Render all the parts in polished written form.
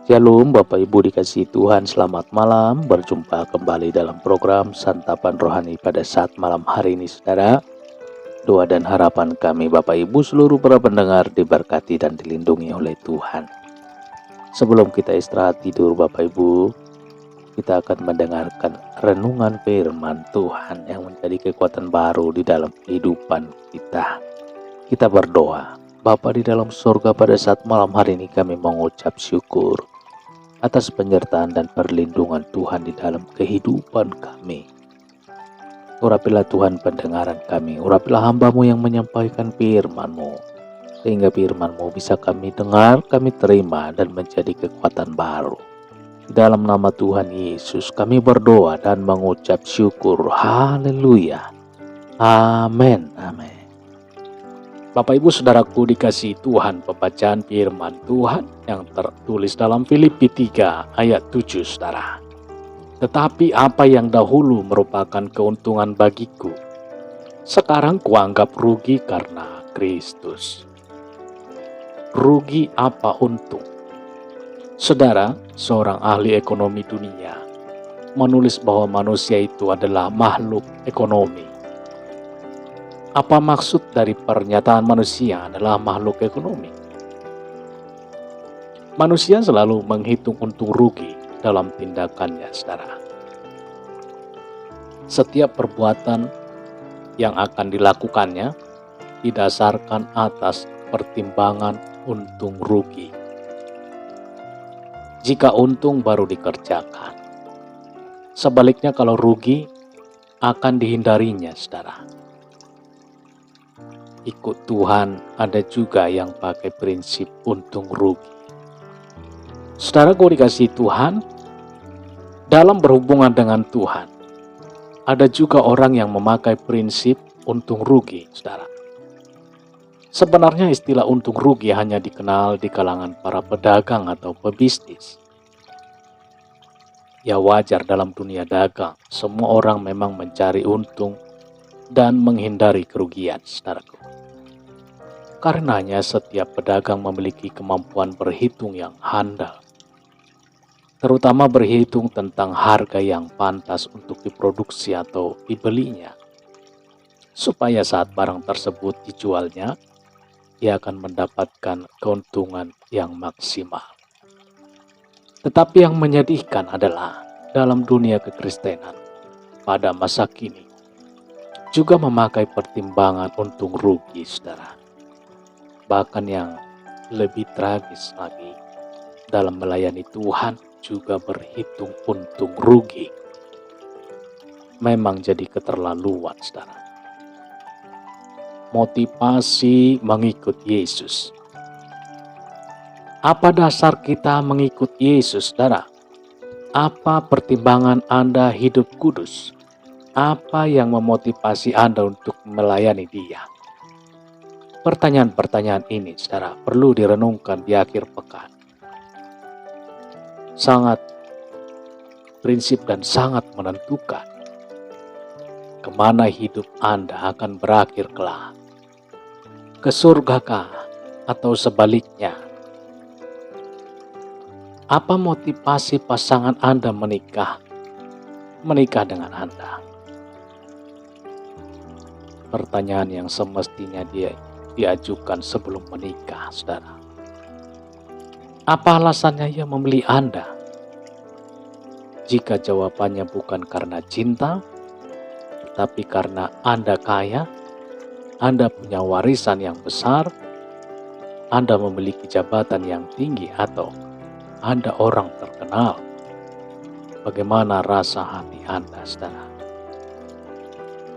Shalom Bapak Ibu dikasihi Tuhan, selamat malam. Berjumpa kembali dalam program Santapan Rohani pada saat malam hari ini saudara. Doa dan harapan kami Bapak Ibu seluruh para pendengar diberkati dan dilindungi oleh Tuhan. Sebelum kita istirahat tidur Bapak Ibu, kita akan mendengarkan renungan firman Tuhan yang menjadi kekuatan baru di dalam kehidupan kita. Kita berdoa. Bapa di dalam surga, pada saat malam hari ini kami mengucap syukur atas penyertaan dan perlindungan Tuhan di dalam kehidupan kami. Urapilah Tuhan pendengaran kami, urapilah hamba-Mu yang menyampaikan firman-Mu, sehingga firman-Mu bisa kami dengar, kami terima dan menjadi kekuatan baru. Di dalam nama Tuhan Yesus kami berdoa dan mengucap syukur. Haleluya. Amin. Amin. Bapak Ibu Saudaraku dikasihi Tuhan, pembacaan firman Tuhan yang tertulis dalam Filipi 3 ayat 7 saudara. Tetapi apa yang dahulu merupakan keuntungan bagiku, sekarang kuanggap rugi karena Kristus. Rugi apa untung? Saudara, seorang ahli ekonomi dunia menulis bahwa manusia itu adalah makhluk ekonomi. Apa maksud dari pernyataan manusia adalah makhluk ekonomi? Manusia selalu menghitung untung rugi dalam tindakannya, saudara. Setiap perbuatan yang akan dilakukannya didasarkan atas pertimbangan untung rugi. Jika untung baru dikerjakan. Sebaliknya kalau rugi akan dihindarinya, saudara. Ikut Tuhan ada juga yang pakai prinsip untung rugi. Saudaraku dikasihi Tuhan, dalam berhubungan dengan Tuhan, ada juga orang yang memakai prinsip untung rugi, saudara. Sebenarnya istilah untung rugi hanya dikenal di kalangan para pedagang atau pebisnis. Ya wajar dalam dunia dagang, semua orang memang mencari untung dan menghindari kerugian, saudaraku. Karenanya setiap pedagang memiliki kemampuan berhitung yang handal, terutama berhitung tentang harga yang pantas untuk diproduksi atau dibelinya, supaya saat barang tersebut dijualnya, ia akan mendapatkan keuntungan yang maksimal. Tetapi yang menyedihkan adalah dalam dunia kekristenan pada masa kini juga memakai pertimbangan untung rugi, saudara. Bahkan yang lebih tragis lagi, dalam melayani Tuhan juga berhitung untung rugi. Memang jadi keterlaluan, saudara. Motivasi mengikut Yesus. Apa dasar kita mengikut Yesus, saudara? Apa pertimbangan Anda hidup kudus? Apa yang memotivasi Anda untuk melayani Dia? Pertanyaan-pertanyaan ini, saudara, perlu direnungkan di akhir pekan. Sangat prinsip dan sangat menentukan kemana hidup Anda akan berakhir kelak. Ke surgakah atau sebaliknya? Apa motivasi pasangan Anda menikah dengan Anda? Pertanyaan yang semestinya diajukan sebelum menikah, saudara. Apa alasannya ia memilih Anda? Jika jawabannya bukan karena cinta, tetapi karena Anda kaya, Anda punya warisan yang besar, Anda memiliki jabatan yang tinggi, atau Anda orang terkenal, bagaimana rasa hati Anda, saudara?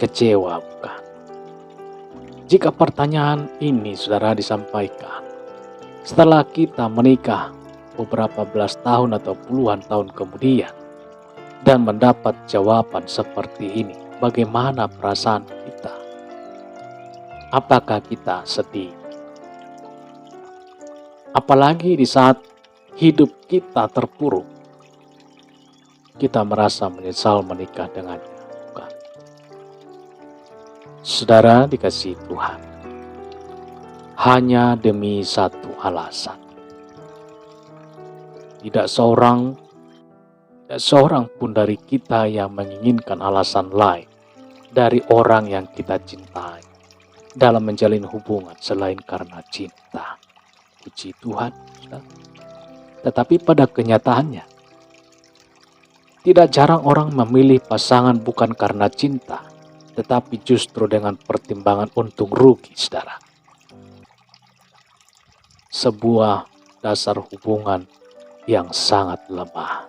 Kecewa bukan? Jika pertanyaan ini saudara disampaikan setelah kita menikah beberapa belas tahun atau puluhan tahun kemudian dan mendapat jawaban seperti ini, bagaimana perasaan kita? Apakah kita sedih? Apalagi di saat hidup kita terpuruk, kita merasa menyesal menikah dengannya. Bukan? Saudara dikasihi Tuhan, hanya demi satu alasan. Tidak seorang pun dari kita yang menginginkan alasan lain dari orang yang kita cintai dalam menjalin hubungan selain karena cinta. Puji Tuhan, saudara. Tetapi pada kenyataannya, tidak jarang orang memilih pasangan bukan karena cinta, tetapi justru dengan pertimbangan untung rugi, saudara. Sebuah dasar hubungan yang sangat lemah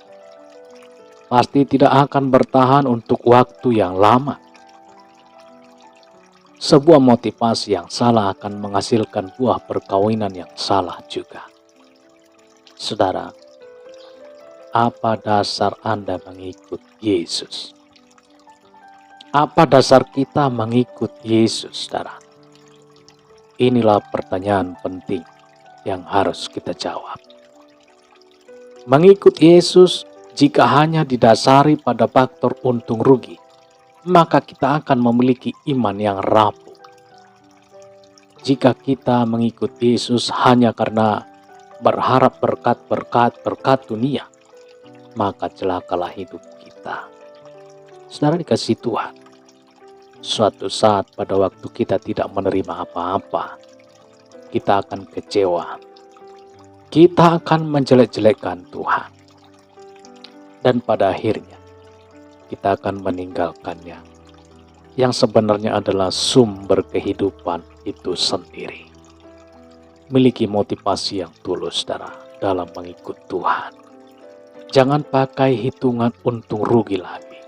pasti tidak akan bertahan untuk waktu yang lama. Sebuah motivasi yang salah akan menghasilkan buah perkawinan yang salah juga. Saudara, apa dasar Anda mengikut Yesus? Apa dasar kita mengikut Yesus, saudara? Inilah pertanyaan penting yang harus kita jawab. Mengikut Yesus jika hanya didasari pada faktor untung rugi, maka kita akan memiliki iman yang rapuh. Jika kita mengikut Yesus hanya karena berharap berkat dunia, maka celakalah hidup kita. Saudara dikasih Tuhan, suatu saat pada waktu kita tidak menerima apa-apa, kita akan kecewa. Kita akan menjelek-jelekkan Tuhan. Dan pada akhirnya, kita akan meninggalkannya, yang sebenarnya adalah sumber kehidupan itu sendiri. Miliki motivasi yang tulus, saudara, dalam mengikut Tuhan. Jangan pakai hitungan untung rugi lagi.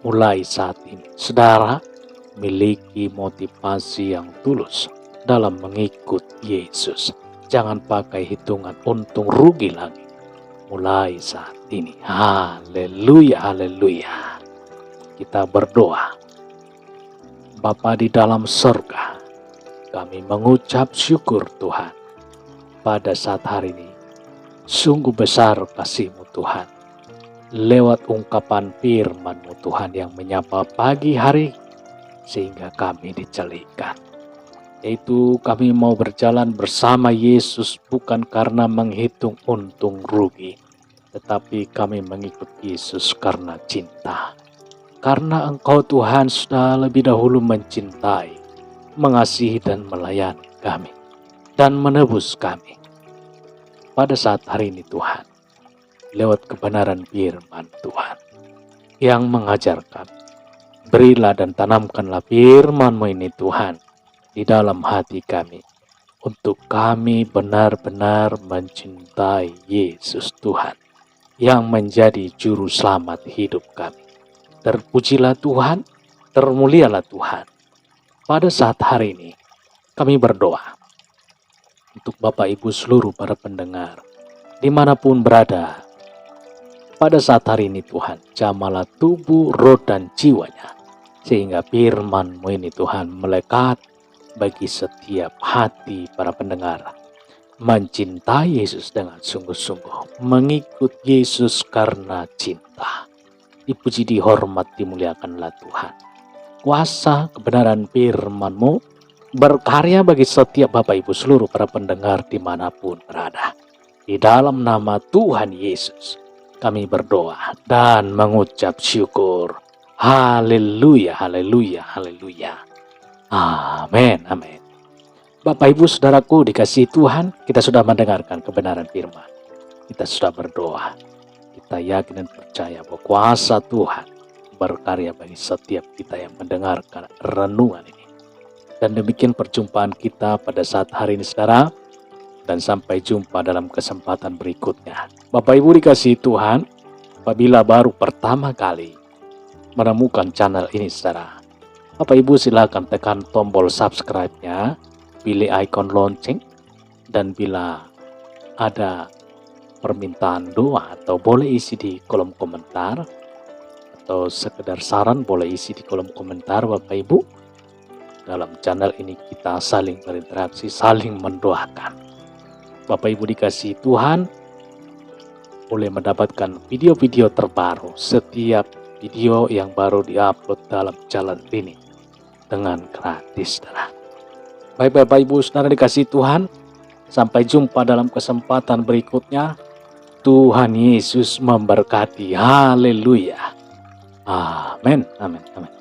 Mulai saat ini, saudara, miliki motivasi yang tulus dalam mengikut Yesus. Jangan pakai hitungan untung rugi lagi. Mulai saat ini. Haleluya, haleluya. Kita berdoa. Bapa di dalam surga, kami mengucap syukur Tuhan. Pada saat hari ini, sungguh besar kasih-Mu Tuhan. Lewat ungkapan firman-Mu Tuhan yang menyapa pagi hari, sehingga kami dicelikan. Yaitu kami mau berjalan bersama Yesus bukan karena menghitung untung rugi, tetapi kami mengikut Yesus karena cinta. Karena Engkau Tuhan sudah lebih dahulu mencintai, mengasihi dan melayani kami, dan menebus kami. Pada saat hari ini Tuhan, lewat kebenaran firman Tuhan, yang mengajarkan, berilah dan tanamkanlah firman-Mu ini Tuhan, di dalam hati kami, untuk kami benar-benar mencintai Yesus Tuhan, yang menjadi juru selamat hidup kami. Terpujilah Tuhan, termulialah Tuhan. Pada saat hari ini, kami berdoa untuk Bapak Ibu seluruh para pendengar, dimanapun berada. Pada saat hari ini Tuhan, jamalah tubuh, roh, dan jiwanya, sehingga firman-Mu ini Tuhan melekat bagi setiap hati para pendengar. Mencintai Yesus dengan sungguh-sungguh, mengikut Yesus karena cinta. Dipuji, dihormat, dimuliakanlah Tuhan. Kuasa kebenaran firman-Mu berkarya bagi setiap Bapak Ibu seluruh para pendengar dimanapun berada. Di dalam nama Tuhan Yesus, kami berdoa dan mengucap syukur. Haleluya, haleluya, haleluya. Amin, amin. Bapak Ibu saudaraku dikasihi Tuhan, kita sudah mendengarkan kebenaran firman. Kita sudah berdoa. Kita yakin dan percaya bahwa kuasa Tuhan berkarya bagi setiap kita yang mendengarkan renungan ini. Dan demikian perjumpaan kita pada saat hari ini saudara. Dan sampai jumpa dalam kesempatan berikutnya. Bapak Ibu dikasihi Tuhan, apabila baru pertama kali menemukan channel ini saudara, Bapak Ibu silakan tekan tombol subscribe-nya, pilih icon lonceng, dan bila ada permintaan doa atau boleh isi di kolom komentar, atau sekedar saran boleh isi di kolom komentar Bapak Ibu. Dalam channel ini kita saling berinteraksi, saling mendoakan. Bapak Ibu dikasihi Tuhan, boleh mendapatkan video-video terbaru, setiap video yang baru diupload dalam channel ini dengan gratis saudara. Baik Bapak Ibu saudara dikasihi Tuhan, sampai jumpa dalam kesempatan berikutnya. Tuhan Yesus memberkati. Haleluya. Amin, amin, amin.